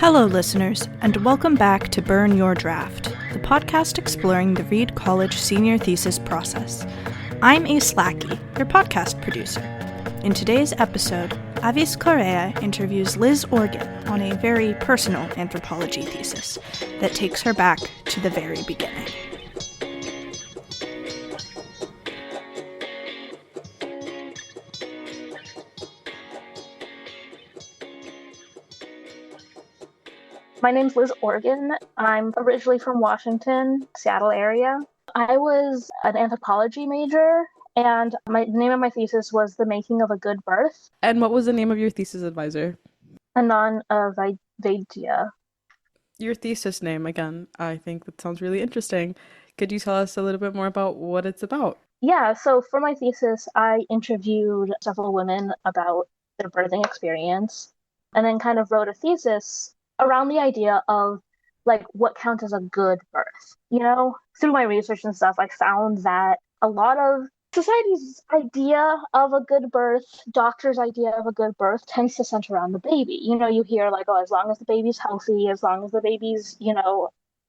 Hello, listeners, and welcome back to Burn Your Draft, the podcast exploring the Reed College senior thesis process. I'm Ace Lackey, your podcast producer. In today's episode, Avis Correa interviews Liz Organ on a very personal anthropology thesis that takes her back to the very beginning. My name's Liz Organ. I'm originally from Washington, Seattle area. I was an anthropology major, and the name of my thesis was The Making of a Good Birth. And what was the name of your thesis advisor? Anon Vaidya. Your thesis name, again, I think that sounds really interesting. Could you tell us a little bit more about what it's about? Yeah, so for my thesis, I interviewed several women about their birthing experience, and then kind of wrote a thesis around the idea of like what counts as a good birth. Through my research and stuff, I found that a lot of society's idea of a good birth, doctors' idea of a good birth, tends to center around the baby. You hear like, oh, as long as the baby's healthy, as long as the baby's,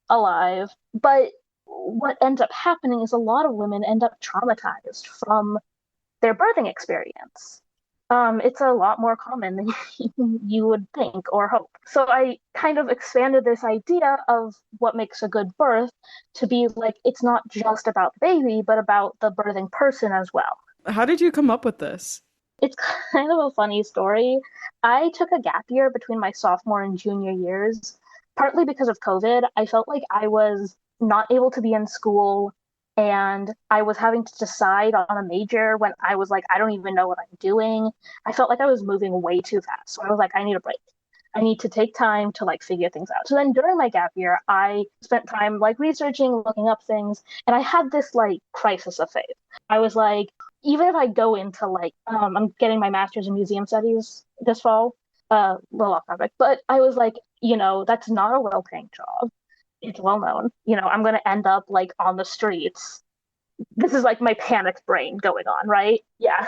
alive. But what ends up happening is a lot of women end up traumatized from their birthing experience. It's a lot more common than you would think or hope. So I kind of expanded this idea of what makes a good birth to be like, it's not just about the baby, but about the birthing person as well. How did you come up with this? It's kind of a funny story. I took a gap year between my sophomore and junior years, partly because of COVID. I felt like I was not able to be in school, and I was having to decide on a major when I was like, I don't even know what I'm doing. I felt like I was moving way too fast. So I was like, I need a break. I need to take time to like figure things out. So then during my gap year, I spent time like researching, looking up things, and I had this like crisis of faith. I was like, even if I go into like, I'm getting my master's in museum studies this fall, little off topic, but I was like, that's not a well-paying job. It's well known. I'm going to end up like on the streets. This is like my panicked brain going on, right? Yeah.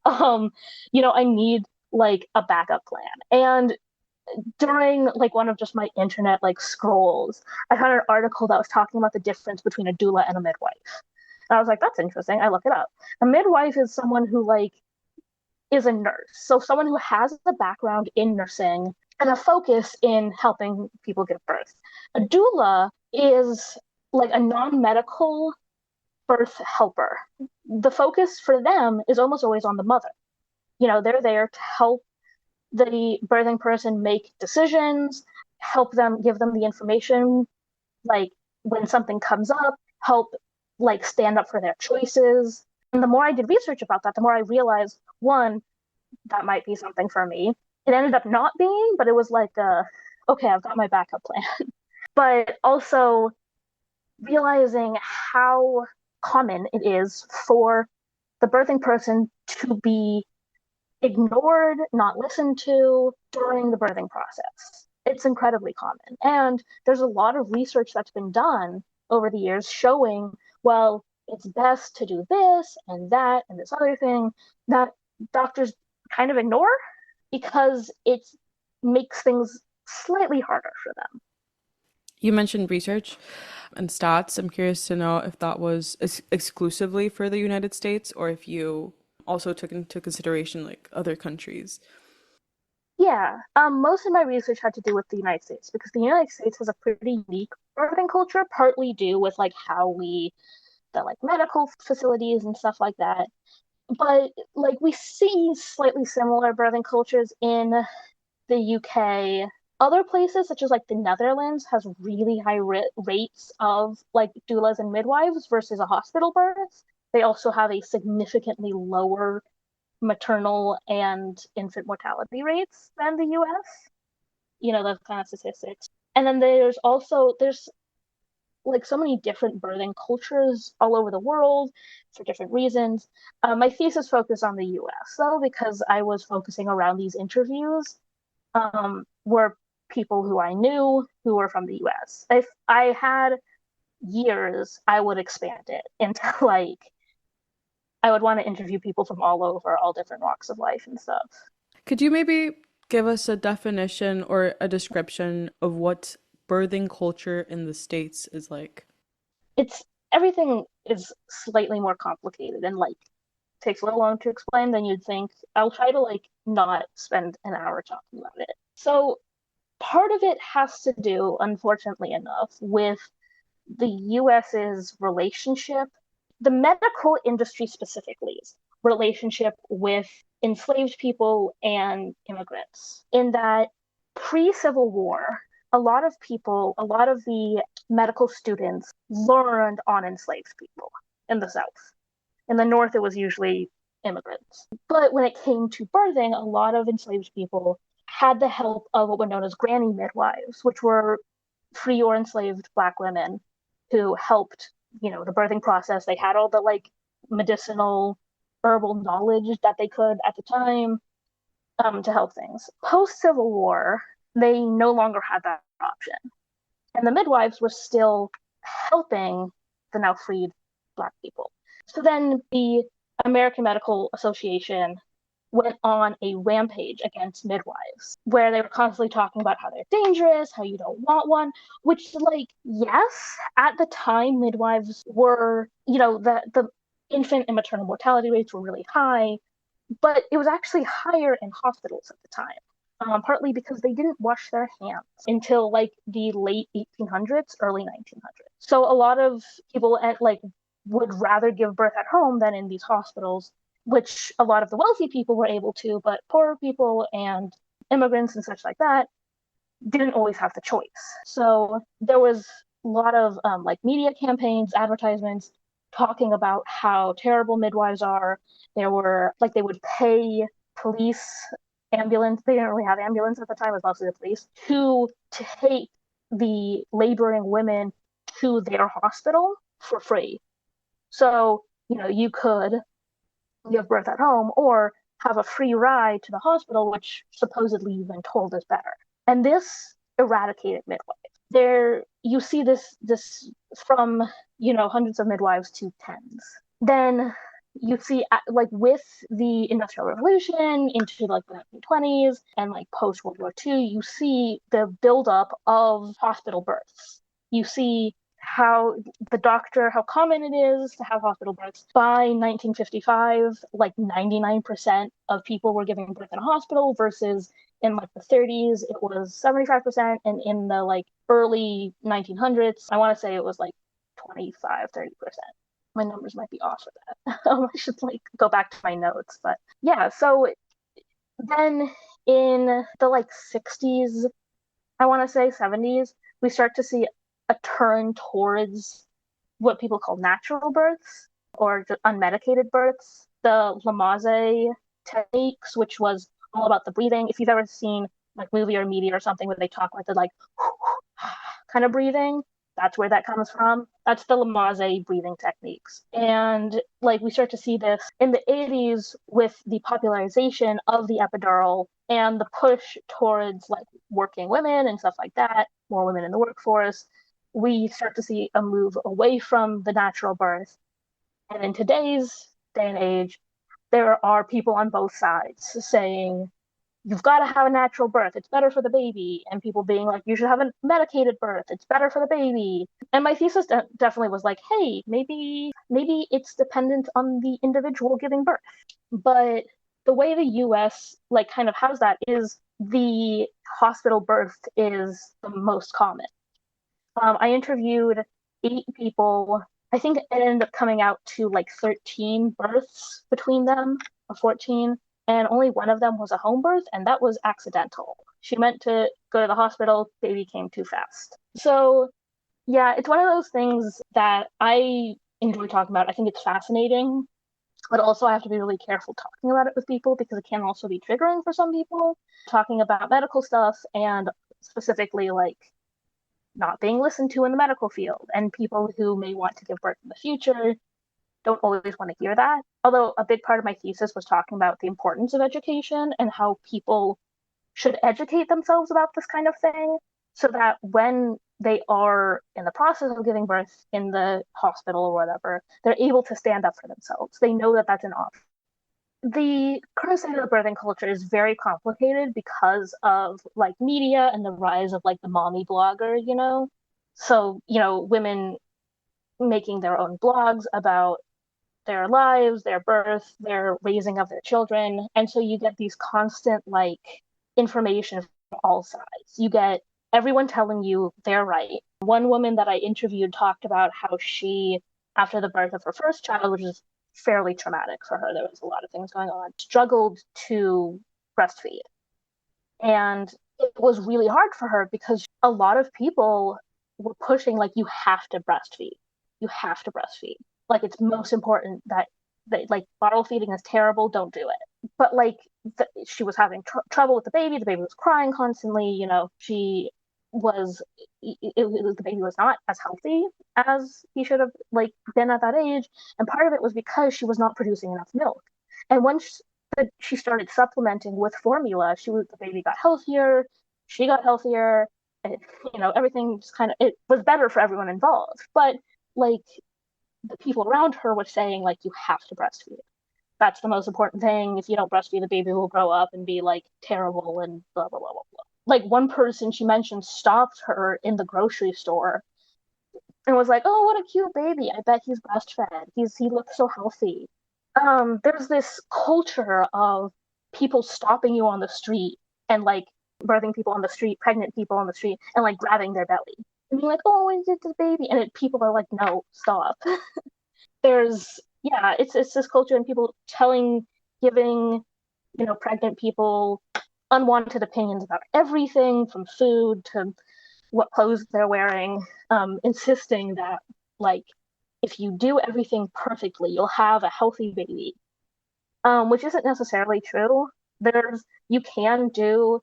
I need like a backup plan. And during like one of just my internet like scrolls, I found an article that was talking about the difference between a doula and a midwife. And I was like, that's interesting. I look it up. A midwife is someone who like is a nurse. So someone who has a background in nursing and a focus in helping people give birth. A doula is like a non-medical birth helper. The focus for them is almost always on the mother. They're there to help the birthing person make decisions, help them, give them the information, like when something comes up, help like stand up for their choices. And the more I did research about that, the more I realized, one, that might be something for me. It ended up not being, but it was like, okay, I've got my backup plan. But also realizing how common it is for the birthing person to be ignored, not listened to during the birthing process. It's incredibly common. And there's a lot of research that's been done over the years showing, well, it's best to do this and that and this other thing that doctors kind of ignore because it makes things slightly harder for them. You mentioned research and stats. I'm curious to know if that was exclusively for the United States or if you also took into consideration like other countries. Yeah, most of my research had to do with the United States because the United States has a pretty unique birthing culture, partly due with like how the like medical facilities and stuff like that. But like we see slightly similar birthing cultures in the UK. Other places, such as like the Netherlands, has really high rates of like doulas and midwives versus a hospital birth. They also have a significantly lower maternal and infant mortality rates than the US. Those kind of statistics. And then there's like so many different birthing cultures all over the world for different reasons. My thesis focused on the US though, because I was focusing around these interviews were people who I knew who were from the US. If I had years, I would expand it into like, I would want to interview people from all over, all different walks of life and stuff. Could you maybe give us a definition or a description of what birthing culture in the States is like? It's everything is slightly more complicated and like takes a little longer to explain than you'd think. I'll try to like not spend an hour talking about it. So part of it has to do, unfortunately enough, with the US's relationship, the medical industry specifically's relationship with enslaved people and immigrants. In that pre-Civil War, a lot of people, a lot of the medical students learned on enslaved people in the South. In the North, it was usually immigrants. But when it came to birthing, a lot of enslaved people had the help of what were known as granny midwives, which were free or enslaved Black women who helped, the birthing process. They had all the like medicinal herbal knowledge that they could at the time to help things. Post Civil War, they no longer had that option. And the midwives were still helping the now freed Black people. So then the American Medical Association went on a rampage against midwives, where they were constantly talking about how they're dangerous, how you don't want one, which, like, yes, at the time, midwives were, the infant and maternal mortality rates were really high, but it was actually higher in hospitals at the time. Partly because they didn't wash their hands until like the late 1800s, early 1900s. So a lot of people would rather give birth at home than in these hospitals, which a lot of the wealthy people were able to, but poorer people and immigrants and such like that didn't always have the choice. So there was a lot of media campaigns, advertisements talking about how terrible midwives are. There were they would pay police ambulance. They didn't really have ambulance at the time. It was mostly the police to take the laboring women to their hospital for free. So you could give birth at home or have a free ride to the hospital, which supposedly you've been told is better. And this eradicated midwives. There, you see this from hundreds of midwives to tens. Then you see with the Industrial Revolution into like the 1920s and like post World War II, you see the buildup of hospital births. You see how common it is to have hospital births. By 1955, like 99% of people were giving birth in a hospital versus in like the 30s, it was 75%. And in the like early 1900s, I want to say it was like 25, 30%. My numbers might be off for that. I should like go back to my notes, but yeah. So then in the like 60s, I want to say 70s, we start to see a turn towards what people call natural births or just unmedicated births. The Lamaze techniques, which was all about the breathing. If you've ever seen like movie or media or something where they talk about the like kind of breathing, that's where that comes from. That's the Lamaze breathing techniques. And like we start to see this in the 80s with the popularization of the epidural and the push towards like working women and stuff like that, more women in the workforce. We start to see a move away from the natural birth. And in today's day and age, there are people on both sides saying, you've got to have a natural birth. It's better for the baby. And people being like, you should have a medicated birth. It's better for the baby. And my thesis definitely was like, hey, maybe it's dependent on the individual giving birth. But the way the US like kind of has that is the hospital birth is the most common. I interviewed 8 people. I think it ended up coming out to like 13 births between them, or 14. And only one of them was a home birth, and that was accidental. She meant to go to the hospital, baby came too fast. So, yeah, it's one of those things that I enjoy talking about. I think it's fascinating, but also I have to be really careful talking about it with people because it can also be triggering for some people. Talking about medical stuff and specifically like not being listened to in the medical field, and people who may want to give birth in the future don't always want to hear that. Although a big part of my thesis was talking about the importance of education and how people should educate themselves about this kind of thing so that when they are in the process of giving birth in the hospital or whatever, they're able to stand up for themselves. They know that that's an option. The current state of the birthing culture is very complicated because of like media and the rise of like the mommy blogger, So, women making their own blogs about their lives, their birth, their raising of their children. And so you get these constant like information from all sides. You get everyone telling you they're right. One woman that I interviewed talked about how she, after the birth of her first child, which is fairly traumatic for her, there was a lot of things going on, struggled to breastfeed. And it was really hard for her because a lot of people were pushing, like, you have to breastfeed. You have to breastfeed. Like, it's most important that like, bottle feeding is terrible, don't do it. But, like, she was having trouble with the baby. The baby was crying constantly. She was, the baby was not as healthy as he should have, like, been at that age. And part of it was because she was not producing enough milk. And once she started supplementing with formula, the baby got healthier, she got healthier, and everything just kind of, it was better for everyone involved. But like, the people around her were saying, like, you have to breastfeed. That's the most important thing. If you don't breastfeed, the baby will grow up and be like terrible and blah blah blah blah blah. Like, one person she mentioned stopped her in the grocery store and was like, "Oh, what a cute baby! I bet he's breastfed. He looks so healthy." There's this culture of people stopping you on the street and like birthing people on the street, pregnant people on the street, and like grabbing their belly and being like, "Oh, is it the baby?" And people are like, "No, stop." It's this culture, and people giving pregnant people unwanted opinions about everything from food to what clothes they're wearing, insisting that, like, if you do everything perfectly, you'll have a healthy baby, which isn't necessarily true. You can do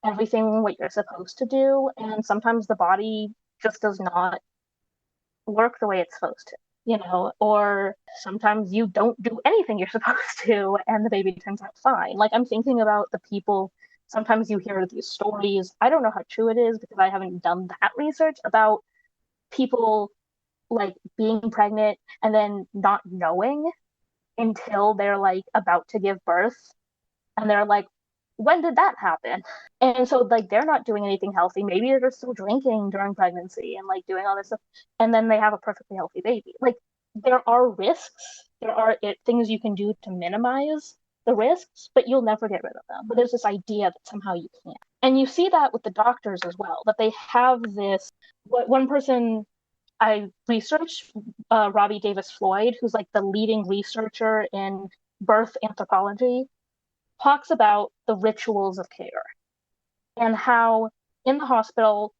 everything what you're supposed to do, and sometimes the body just does not work the way it's supposed to, or sometimes you don't do anything you're supposed to, and the baby turns out fine. Like, I'm thinking about the people. Sometimes you hear these stories. I don't know how true it is because I haven't done that research about people like being pregnant and then not knowing until they're like about to give birth, and they're like, when did that happen? And so like they're not doing anything healthy. Maybe they're still drinking during pregnancy and like doing all this stuff, and then they have a perfectly healthy baby. Like, there are risks. There are things you can do to minimize the risks, but you'll never get rid of them. But there's this idea that somehow you can't. And you see that with the doctors as well, that they have this. One person I researched, Robbie Davis Floyd, who's like the leading researcher in birth anthropology, talks about the rituals of care and how in the hospital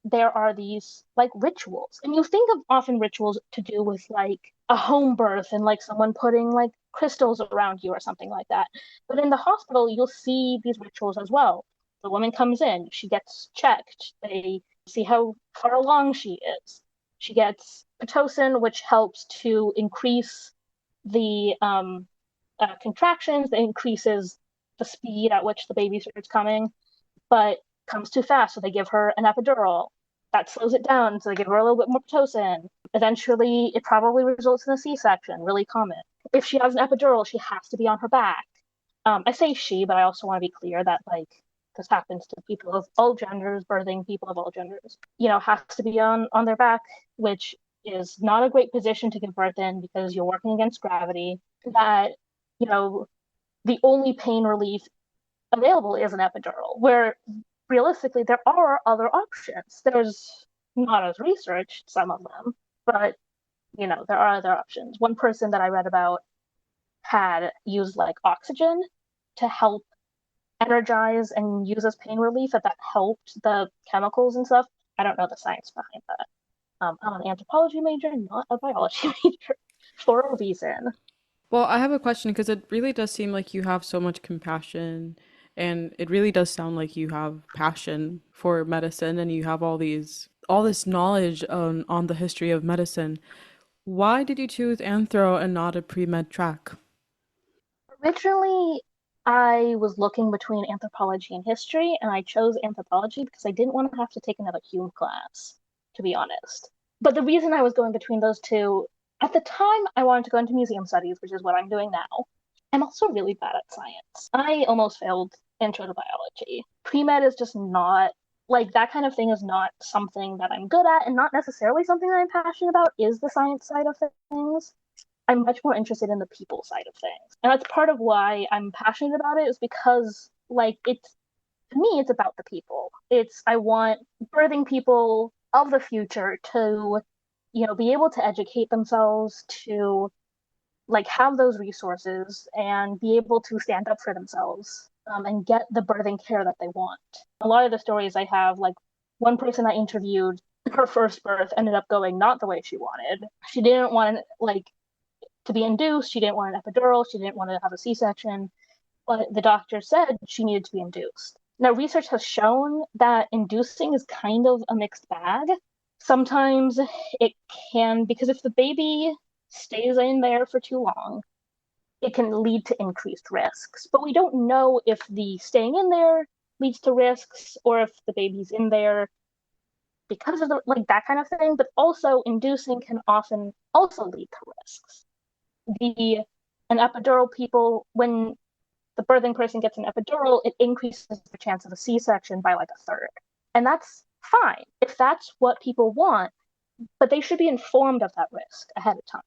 there are these like rituals, and you think of often rituals to do with like a home birth and like someone putting like crystals around you or something like that. But in the hospital, you'll see these rituals as well. The woman comes in, she gets checked, they see how far along she is. She gets pitocin, which helps to increase the contractions, that increases the speed at which the baby starts coming, but comes too fast, so they give her an epidural. That slows it down, so they give her a little bit more pitocin. Eventually, it probably results in a C-section, really common. If she has an epidural, she has to be on her back. I say she, but I also want to be clear that like this happens to people of all genders, birthing people of all genders. Has to be on their back, which is not a great position to give birth in because you're working against gravity. That you know the only pain relief available is an epidural, where realistically there are other options. There's not as researched, some of them, but there are other options. One person that I read about had used like oxygen to help energize and use as pain relief, that helped the chemicals and stuff. I don't know the science behind that. I'm an anthropology major, not a biology major, for a reason. Well, I have a question because it really does seem like you have so much compassion, and it really does sound like you have passion for medicine, and you have all this knowledge on the history of medicine. Why did you choose anthro and not a pre-med track? Originally, I was looking between anthropology and history, and I chose anthropology because I didn't want to have to take another Hume class, to be honest. But the reason I was going between those two, at the time, I wanted to go into museum studies, which is what I'm doing now. I'm also really bad at science. I almost failed intro to biology. Pre-med is just not like that kind of thing is not something that I'm good at and not necessarily something that I'm passionate about is the science side of things. I'm much more interested in the people side of things. And that's part of why I'm passionate about it is because like it's to me it's about the people. It's I want birthing people of the future to be able to educate themselves, to like have those resources and be able to stand up for themselves and get the birthing care that they want. A lot of the stories I have, like one person I interviewed, her first birth ended up going not the way she wanted. She didn't want like to be induced. She didn't want an epidural. She didn't want to have a C-section, but the doctor said she needed to be induced. Now, research has shown that inducing is kind of a mixed bag. Sometimes it can, because if the baby stays in there for too long, it can lead to increased risks. But we don't know if the staying in there leads to risks or if the baby's in there because of like that kind of thing. But also, inducing can often also lead to risks. The an epidural people when the birthing person gets an epidural, it increases the chance of a C-section by like a third. And that's fine if that's what people want, but they should be informed of that risk ahead of time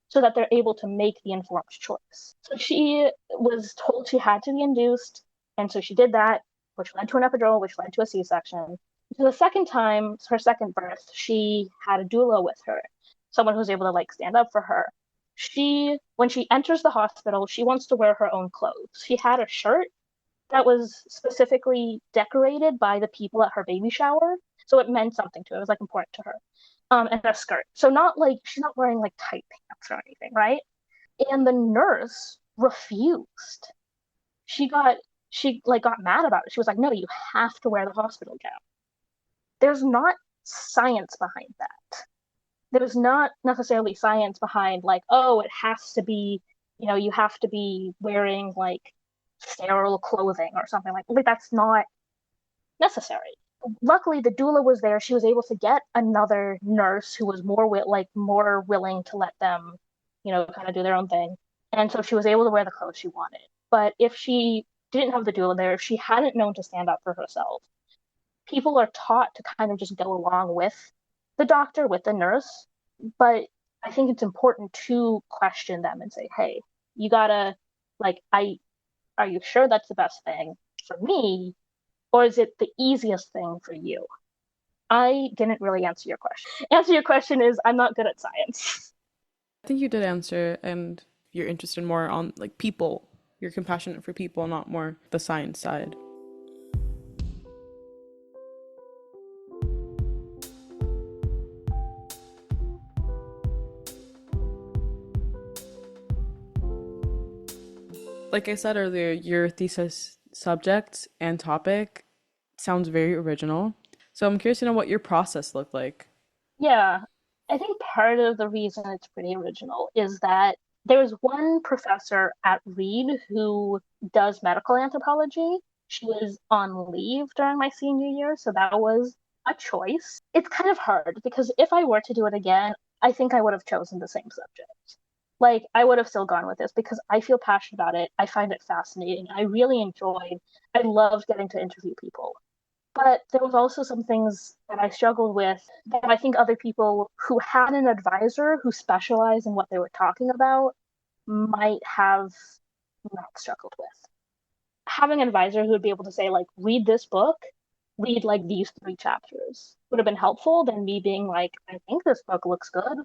so that they're able to make the informed choice. So she was told she had to be induced, and so she did that, which led to an epidural, which led to a C-section. So the second time, her second birth, she had a doula with her, someone who's able to like stand up for her. When she enters the hospital, she wants to wear her own clothes. She had a shirt that was specifically decorated by the people at her baby shower. So it meant something to her. It was like important to her. And a skirt. So not like she's not wearing like tight pants or anything, right? And the nurse refused. She got mad about it. She was like, no, you have to wear the hospital gown. There's not science behind that. There's not necessarily science behind like, oh, it has to be, you have to be wearing like sterile clothing or something like that's not necessary. Luckily, the doula was there. She was able to get another nurse who was more willing to let them, kind of do their own thing. And so she was able to wear the clothes she wanted. But if she didn't have the doula there, if she hadn't known to stand up for herself, people are taught to kind of just go along with the doctor, with the nurse. But I think it's important to question them and say, hey, you gotta, are you sure that's the best thing for me? Or is it the easiest thing for you? I didn't really answer your question. Answer your question is I'm not good at science. I think you did answer, and you're interested more on like people. You're compassionate for people, not more the science side. Like I said earlier, your thesis subject and topic sounds very original. So I'm curious to know what your process looked like. Yeah, I think part of the reason it's pretty original is that there's one professor at Reed who does medical anthropology. She was on leave during my senior year, so that was a choice. It's kind of hard because if I were to do it again, I think I would have chosen the same subject. Like, I would have still gone with this because I feel passionate about it. I find it fascinating. I loved getting to interview people. But there was also some things that I struggled with that I think other people who had an advisor who specialized in what they were talking about might have not struggled with. Having an advisor who would be able to say, like, read this book, read like these 3 chapters would have been helpful than me being like, I think this book looks good.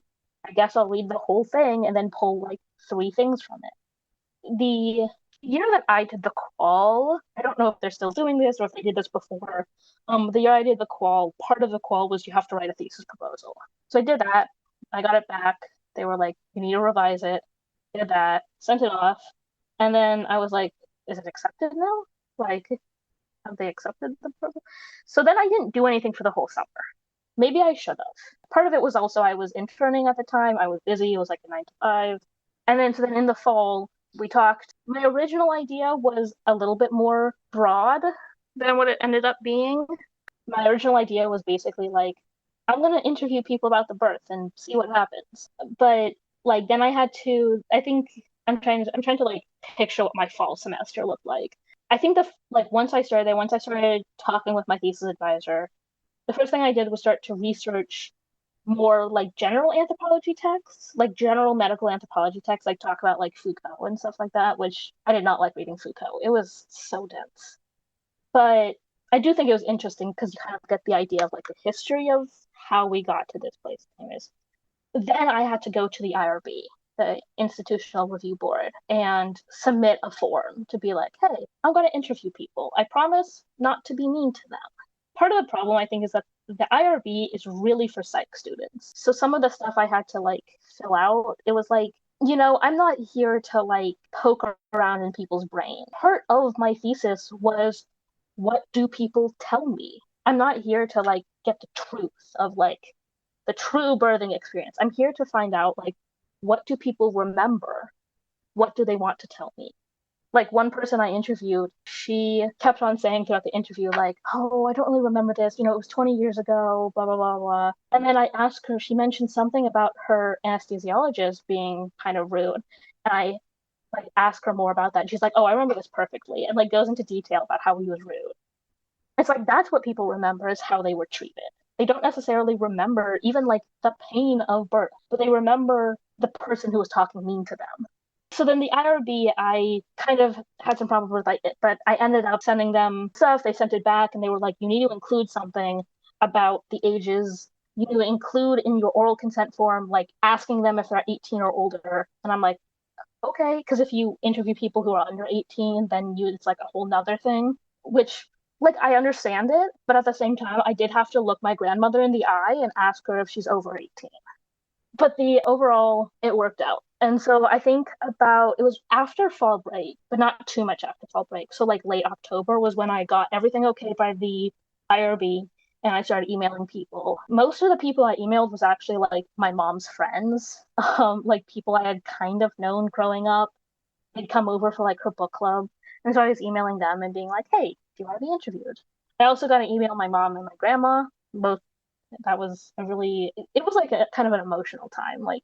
I guess I'll read the whole thing and then pull like 3 things from it. The year that I did the qual, I don't know if they're still doing this or if they did this before. The year I did the qual, part of the qual was you have to write a thesis proposal. So I did that. I got it back. They were like, you need to revise it. Did that, sent it off. And then I was like, is it accepted now? Like, have they accepted the proposal? So then I didn't do anything for the whole summer. Maybe I should have. Part of it was also I was interning at the time. I was busy. It was like a 9 to 5. And then so then in the fall, we talked. My original idea was a little bit more broad than what it ended up being. My original idea was basically like, I'm going to interview people about the birth and see what happens. But like then I had to, I think I'm trying to like picture what my fall semester looked like. I think once I started talking with my thesis advisor, the first thing I did was start to research more like general anthropology texts, like general medical anthropology texts, like talk about like Foucault and stuff like that, which I did not like reading Foucault. It was so dense. But I do think it was interesting because you kind of get the idea of like the history of how we got to this place. Anyways, then I had to go to the IRB, the Institutional Review Board, and submit a form to be like, hey, I'm going to interview people. I promise not to be mean to them. Part of the problem, I think, is that the IRB is really for psych students. So some of the stuff I had to like fill out, it was like, I'm not here to like poke around in people's brain. Part of my thesis was, what do people tell me? I'm not here to like get the truth of like the true birthing experience. I'm here to find out like, what do people remember? What do they want to tell me? Like one person I interviewed, she kept on saying throughout the interview, like, oh, I don't really remember this. It was 20 years ago, blah, blah, blah, blah. And then I asked her, she mentioned something about her anesthesiologist being kind of rude. And I like asked her more about that. And she's like, oh, I remember this perfectly. And like goes into detail about how he was rude. It's like that's what people remember is how they were treated. They don't necessarily remember even like the pain of birth, but they remember the person who was talking mean to them. So then the IRB, I kind of had some problems with it, but I ended up sending them stuff. They sent it back and they were like, you need to include something about the ages. You need to include in your oral consent form, like asking them if they're 18 or older. And I'm like, okay, because if you interview people who are under 18, then it's like a whole nother thing, which like I understand it, but at the same time, I did have to look my grandmother in the eye and ask her if she's over 18. But the overall, it worked out. And so I think it was after fall break, but not too much after fall break. So like late October was when I got everything okay by the IRB and I started emailing people. Most of the people I emailed was actually like my mom's friends, like people I had kind of known growing up. They'd come over for like her book club. And so I was emailing them and being like, hey, do you want to be interviewed? I also got to email my mom and my grandma. Both that was it was like a kind of an emotional time. Like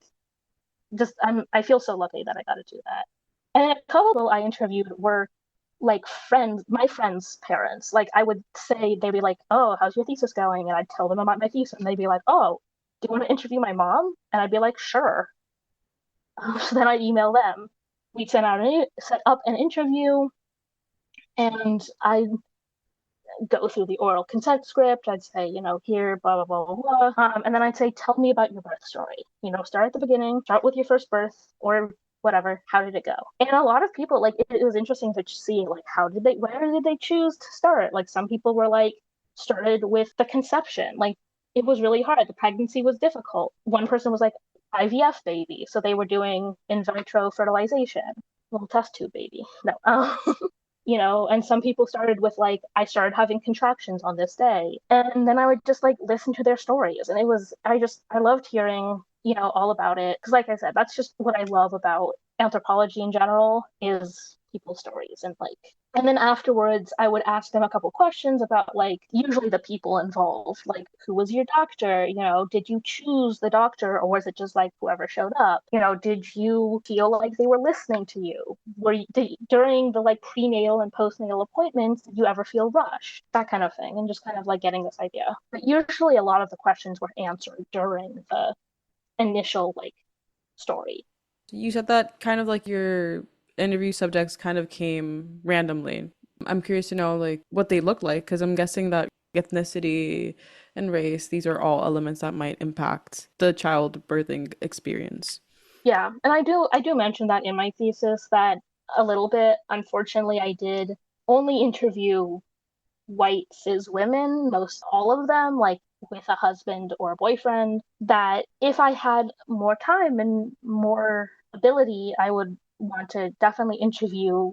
I feel so lucky that I got to do that. And a couple I interviewed were like my friends' parents. Like I would say, they'd be like, oh, how's your thesis going? And I'd tell them about my thesis and they'd be like, oh, do you want to interview my mom? And I'd be like, sure. So then I'd email them. We'd set up an interview and I go through the oral consent script. I'd say, here, blah, blah, blah, blah, blah. And then I'd say, tell me about your birth story. Start at the beginning, start with your first birth or whatever. How did it go? And a lot of people, like, it was interesting to see, like, where did they choose to start? Like, some people were like, started with the conception. Like, it was really hard. The pregnancy was difficult. One person was like, IVF baby. So they were doing in vitro fertilization. Little test tube baby. No. And some people started with like, I started having contractions on this day. And then I would just like listen to their stories. And I loved hearing, all about it. Cause like I said, that's just what I love about anthropology in general is people's stories and then afterwards I would ask them a couple questions about like usually the people involved, like who was your doctor, did you choose the doctor or was it just like whoever showed up, did you feel like they were listening to you, during the like prenatal and postnatal appointments, did you ever feel rushed, that kind of thing, and just kind of like getting this idea. But usually a lot of the questions were answered during the initial like story. You said that kind of like your interview subjects kind of came randomly. I'm curious to know like what they look like because I'm guessing that ethnicity and race, these are all elements that might impact the child birthing experience. Yeah, and I do mention that in my thesis that a little bit. Unfortunately, I did only interview white cis women, most all of them, like with a husband or a boyfriend, that if I had more time and more ability, I would want to definitely interview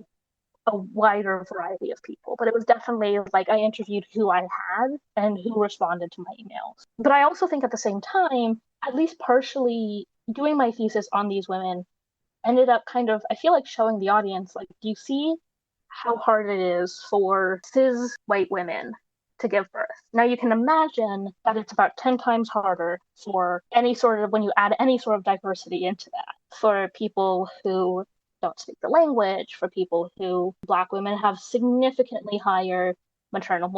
a wider variety of people. But it was definitely like I interviewed who I had and who responded to my emails. But I also think at the same time, at least partially doing my thesis on these women ended up kind of, I feel like showing the audience, like, do you see how hard it is for cis white women to give birth? Now you can imagine that it's about 10 times harder for when you add any sort of diversity into that, for people who don't speak the language, for people who Black women have significantly higher maternal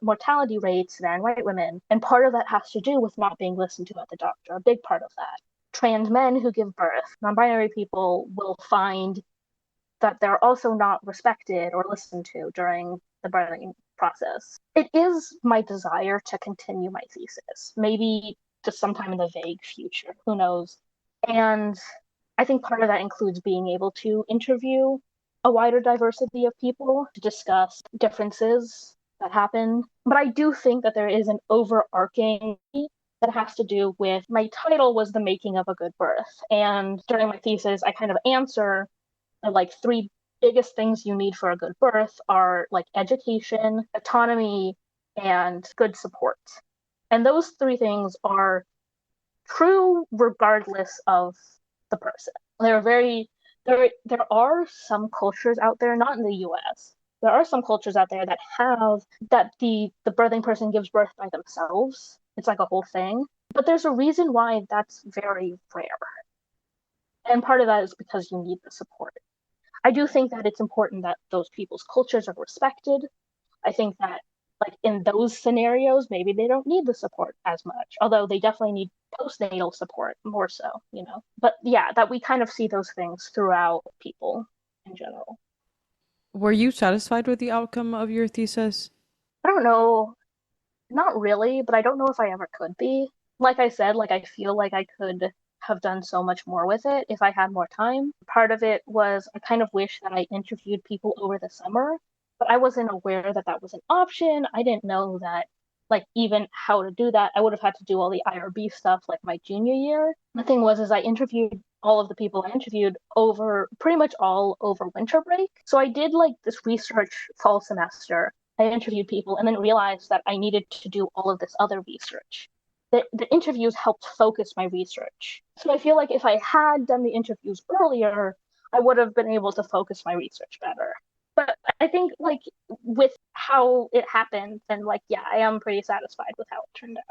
mortality rates than white women. And part of that has to do with not being listened to at the doctor, a big part of that. Trans men who give birth, non-binary people will find that they're also not respected or listened to during the birthing process. It is my desire to continue my thesis, maybe just sometime in the vague future, who knows. And I think part of that includes being able to interview a wider diversity of people to discuss differences that happen. But I do think that there is an overarching that has to do with, my title was The Making of a Good Birth. And during my thesis, I kind of answer like three biggest things you need for a good birth are like education, autonomy, and good support. And those three things are true regardless of the person. There are some cultures out there, not in the US. There are some cultures out there that have that the birthing person gives birth by themselves. It's like a whole thing. But there's a reason why that's very rare. And part of that is because you need the support. I do think that it's important that those people's cultures are respected. I think that like in those scenarios, maybe they don't need the support as much, although they definitely need postnatal support more so, you know. But yeah, that we kind of see those things throughout people in general. Were you satisfied with the outcome of your thesis? I don't know, not really, but I don't know if I ever could be. Like I said, like I feel like I could have done so much more with it if I had more time. Part of it was I kind of wish that I interviewed people over the summer, but I wasn't aware that that was an option. I didn't know that, like, even how to do that. I would have had to do all the IRB stuff like my junior year. The thing was, is I interviewed all of the people I interviewed over pretty much all over winter break. So I did like this research fall semester. I interviewed people and then realized that I needed to do all of this other research. The interviews helped focus my research. So I feel like if I had done the interviews earlier, I would have been able to focus my research better. But I think like with how it happened, then like yeah, I am pretty satisfied with how it turned out.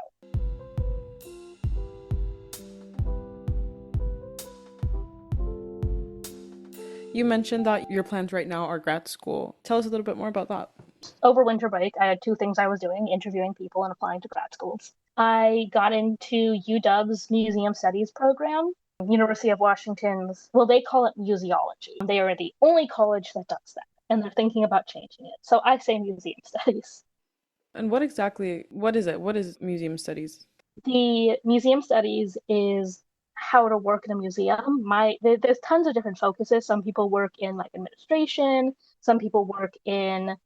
You mentioned that your plans right now are grad school. Tell us a little bit more about that. Over winter break, I had two things I was doing: interviewing people and applying to grad schools. I got into UW's Museum Studies program. University of Washington's, well, they call it museology. They are the only college that does that, and they're thinking about changing it. So I say museum studies. And what is it? What is museum studies? The museum studies is how to work in a museum. There's tons of different focuses. Some people work in like administration. Some people work in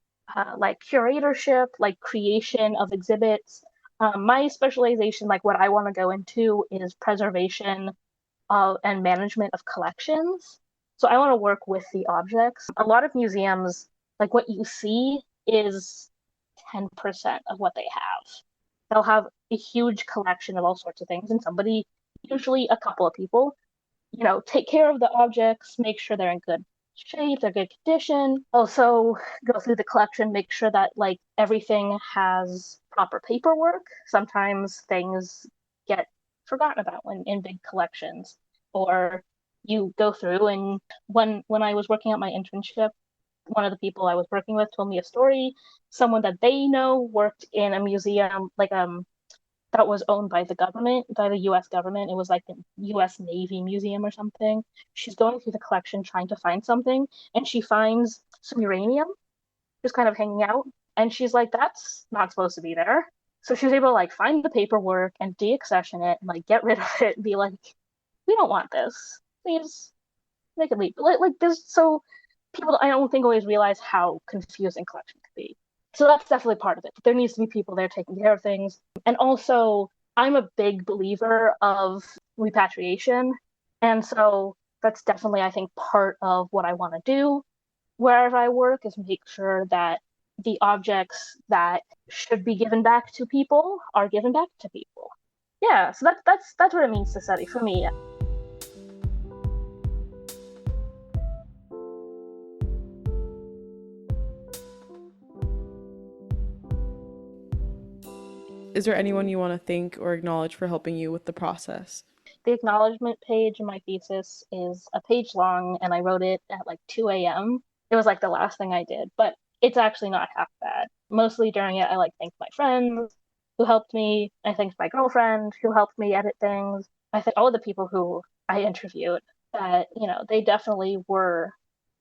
like curatorship, like creation of exhibits. My specialization, like what I want to go into, is preservation and management of collections. So I want to work with the objects. A lot of museums, like what you see is 10% of what they have. They'll have a huge collection of all sorts of things, and somebody, usually a couple of people, take care of the objects, make sure they're in good shape, they're good condition. Also go through the collection, make sure that like everything has proper paperwork. Sometimes things get forgotten about when in big collections, or you go through and when I was working at my internship, one of the people I was working with told me a story. Someone that they know worked in a museum like that was owned by the government, by the US government. It was like the US Navy Museum or something. She's going through the collection trying to find something, and she finds some uranium just kind of hanging out. And she's like, that's not supposed to be there. So she was able to like find the paperwork and deaccession it and like get rid of it and be like, we don't want this. Please make it leave. Like this, so people I don't think always realize how confusing collection can be. So that's definitely part of it. There needs to be people there taking care of things. And also, I'm a big believer of repatriation. And so that's definitely, I think, part of what I want to do wherever I work, is make sure that the objects that should be given back to people are given back to people. Yeah, so that's what it means to study for me. Is there anyone you want to thank or acknowledge for helping you with the process? The acknowledgement page in my thesis is a page long, and I wrote it at like 2 a.m. It was like the last thing I did, but it's actually not half bad. Mostly during it, I like thanked my friends who helped me. I thanked my girlfriend who helped me edit things. I thanked all of the people who I interviewed that, they definitely were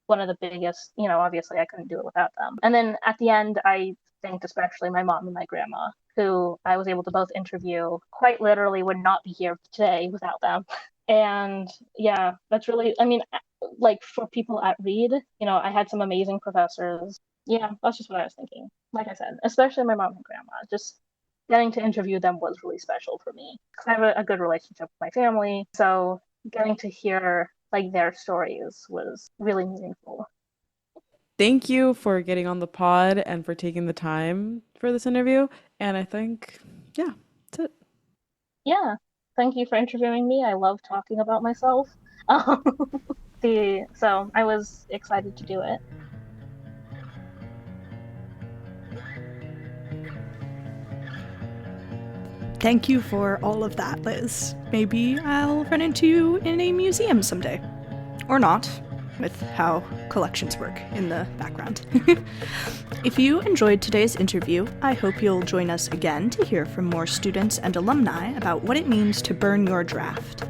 one of the biggest, obviously I couldn't do it without them. And then at the end, I thanked especially my mom and my grandma, who I was able to both interview, quite literally would not be here today without them. And yeah, that's really, I mean, like for people at Reed, I had some amazing professors. Yeah, that's just what I was thinking. Like I said, especially my mom and grandma, just getting to interview them was really special for me because I have a good relationship with my family. So getting to hear like their stories was really meaningful. Thank you for getting on the pod and for taking the time for this interview. And I think, yeah, that's it. Yeah, thank you for interviewing me. I love talking about myself. So I was excited to do it. Thank you for all of that, Liz. Maybe I'll run into you in a museum someday. Or not, with how collections work in the background. If you enjoyed today's interview, I hope you'll join us again to hear from more students and alumni about what it means to burn your draft.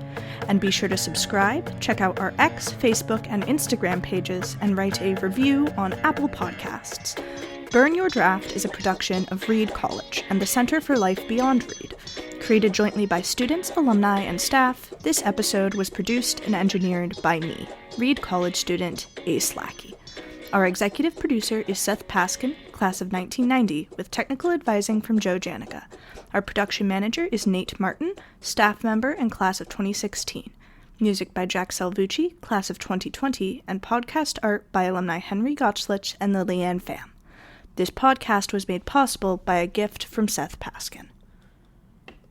And be sure to subscribe, check out our X, Facebook, and Instagram pages, and write a review on Apple Podcasts. Burn Your Draft is a production of Reed College and the Center for Life Beyond Reed. Created jointly by students, alumni, and staff, this episode was produced and engineered by me, Reed College student Ace Lackey. Our executive producer is Seth Paskin, class of 1990, with technical advising from Joe Janica. Our production manager is Nate Martin, staff member and class of 2016. Music by Jack Salvucci, class of 2020, and podcast art by alumni Henry Gotchlich and Lillian Pham. This podcast was made possible by a gift from Seth Paskin.